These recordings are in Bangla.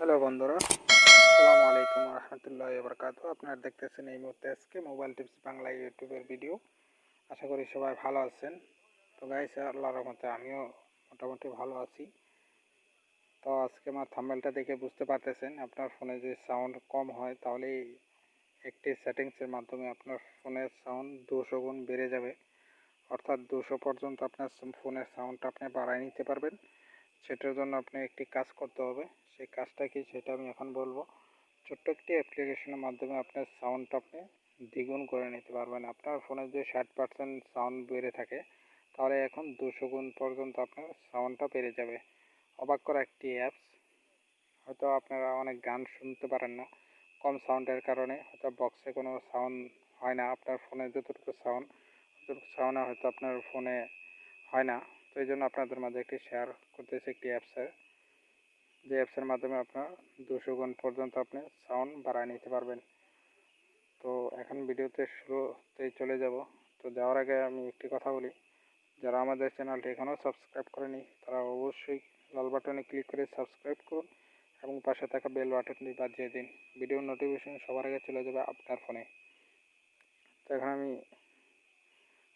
হ্যালো বন্ধুরা, আসসালামু আলাইকুম রহমতুল্লাহ বরকাতু। আপনারা দেখতেছেন এই মুহূর্তে আজকে মোবাইল টিপস বাংলা ইউটিউবের ভিডিও। আশা করি সবাই ভালো আছেন। তো গাইস, আল্লাহর রহমতে আমিও মোটামুটি ভালো আছি। তো আজকে আমার থাম্বনেলটা দেখে বুঝতে পারতেছেন, আপনার ফোনে যদি সাউন্ড কম হয় তাহলে একটি সেটিংসের মাধ্যমে আপনার ফোনের সাউন্ড 200 গুণ বেড়ে যাবে। অর্থাৎ 200 পর্যন্ত আপনার ফোনের সাউন্ডটা আপনি বাড়ায় নিতে পারবেন। সেটার জন্য আপনি একটি কাজ করতে হবে। সেই কাজটা কি সেটা আমি এখন বলবো। ছোট্ট একটি অ্যাপ্লিকেশনের মাধ্যমে আপনার সাউন্ডটা আপনি দ্বিগুণ করে নিতে পারবেন। আপনার ফোনে যদি 60% সাউন্ড বেড়ে থাকে, তাহলে এখন 200 গুণ পর্যন্ত আপনার সাউন্ডটা বেড়ে যাবে। অবাক করা একটি অ্যাপস। হয়তো আপনারা অনেক গান শুনতে পারেন না কম সাউন্ডের কারণে, হয়তো বক্সে কোনো সাউন্ড হয় না। আপনার ফোনে যতটুকু সাউন্ড হয়তো আপনার ফোনে হয় না। তো এই জন্য আপনাদের মাঝে একটি শেয়ার করতেছি একটি অ্যাপসের, যে অ্যাপসের মাধ্যমে আপনার 200 গুণ পর্যন্ত আপনি সাউন্ড বাড়ায় নিতে পারবেন। তো এখন ভিডিওতে শুরুতেই চলে যাব। তো যাওয়ার আগে আমি একটি কথা বলি, যারা আমাদের চ্যানেলটি এখনও সাবস্ক্রাইব করেনি তারা অবশ্যই লাল বাটনে ক্লিক করে সাবস্ক্রাইব করুন এবং পাশে থাকা বেল বাটনটি বাজিয়ে দিন। ভিডিওর নোটিফিকেশন সবার আগে চলে যাবে আপনার ফোনে। তো এখন আমি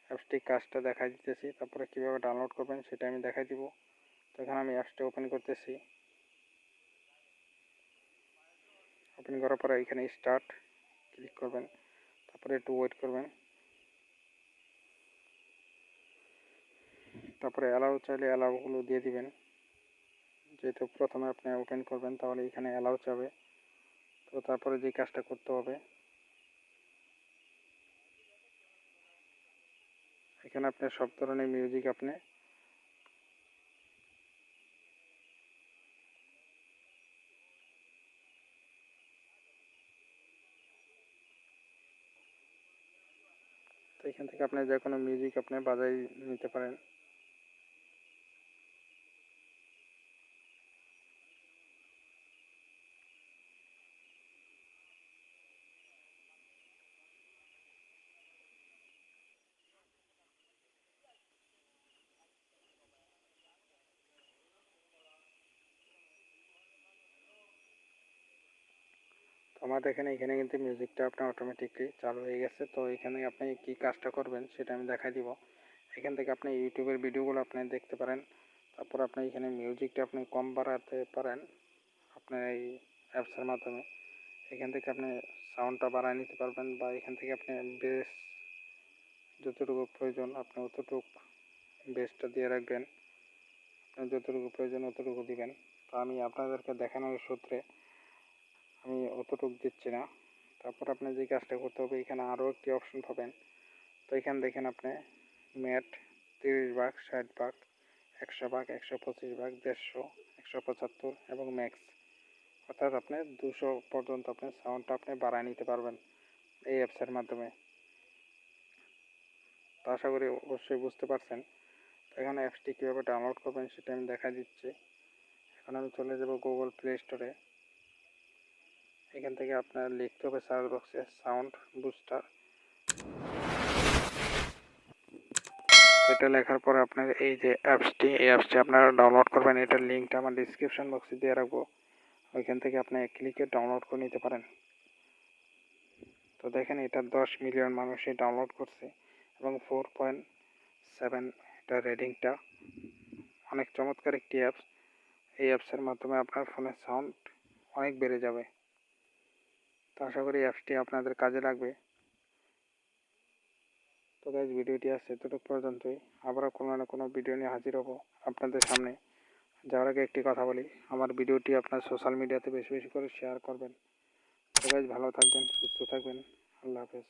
অ্যাপসটি কাজটা দেখাই দিতেছি, তারপরে কীভাবে ডাউনলোড করবেন সেটা আমি দেখাই দিব। তো এখানে আমি অ্যাপসটা ওপেন করতেছি। ওপেন করার পরে এখানে স্টার্ট ক্লিক করবেন, তারপরে একটু ওয়েট করবেন, তারপরে অ্যালাউ চাইলে অ্যালাউগুলো দিয়ে দিবেন। যেহেতু প্রথমে আপনি ওপেন করবেন তাহলে এখানে অ্যালাউ চাবে। তো তারপরে যে কাজটা করতে হবে, এখানে আপনি সব ধরনের মিউজিক আপনি তো এখান থেকে আপনি যে কোনো মিউজিক আপনি বাজাই নিতে পারেন। আমার দেখেন এখানে কিন্তু মিউজিকটা আপনার অটোমেটিকলি চালু হয়ে গেছে। তো এখানে আপনি কি কাজটা করবেন সেটা আমি দেখাই দিব। এখান থেকে আপনি ইউটিউবের ভিডিওগুলো আপনি দেখতে পারেন। তারপর আপনি এখানে মিউজিকটা আপনি কম বাড়াতে পারেন আপনার এই অ্যাপসের মাধ্যমে। এখান থেকে আপনি সাউন্ডটা বাড়ায় নিতে পারবেন, বা এখান থেকে আপনি বেস যতটুকু প্রয়োজন আপনি অতটুকু বেসটা দিয়ে রাখবেন। আপনার যতটুকু প্রয়োজন অতটুকু দিবেন। তো আমি আপনাদেরকে দেখানোর সূত্রে আমি অতটুকু দিচ্ছি না। তারপর আপনি যে কাজটা করতে হবে, এখানে আরও একটি অপশন পাবেন। তো এখানে দেখেন আপনি ম্যাট 30 ভাগ, 60 ভাগ, 100 ভাগ, 125 ভাগ, 150, 175 এবং ম্যাক্স। অর্থাৎ আপনি 200 পর্যন্ত আপনি সাউন্ডটা আপনি বাড়ায় নিতে পারবেন এই অ্যাপসের মাধ্যমে। তো আশা করি অবশ্যই বুঝতে পারছেন। তো এখানে অ্যাপসটি কীভাবে ডাউনলোড করবেন সেটা আমি দেখা দিচ্ছি। এখন আমি চলে যাব গুগল প্লে স্টোরে। এখান থেকে আপনার লিখতে হবে সার্চ বক্সে সাউন্ড বুস্টার। এটা লেখার পরে আপনার এই যে এই অ্যাপসটি আপনারা ডাউনলোড করবেন, এটার লিঙ্কটা আমার ডিসক্রিপশন বক্সে দিয়ে রাখবো। ওইখান থেকে আপনি ক্লিকে ডাউনলোড করে নিতে পারেন। তো দেখেন এটা 10 মিলিয়ন মানুষই ডাউনলোড করছে এবং 4.7 এটা রেটিংটা। অনেক চমৎকার একটি অ্যাপস। এই অ্যাপসের মাধ্যমে আপনার ফোনের সাউন্ড অনেক বেড়ে যাবে। তো আশা করি অ্যাপসটি আপনাদের কাজে লাগবে। তো গাইজ, ভিডিওটি আছে এতটুকু পর্যন্তই। আবারও কোনো না কোনো ভিডিও নিয়ে হাজির হব আপনাদের সামনে। যাওয়ার আগে একটি কথা বলি, আমার ভিডিওটি আপনার সোশ্যাল মিডিয়াতে বেশি বেশি করে শেয়ার করবেন। তো গাইজ, ভালো থাকবেন, সুস্থ থাকবেন। আল্লাহ হাফেজ।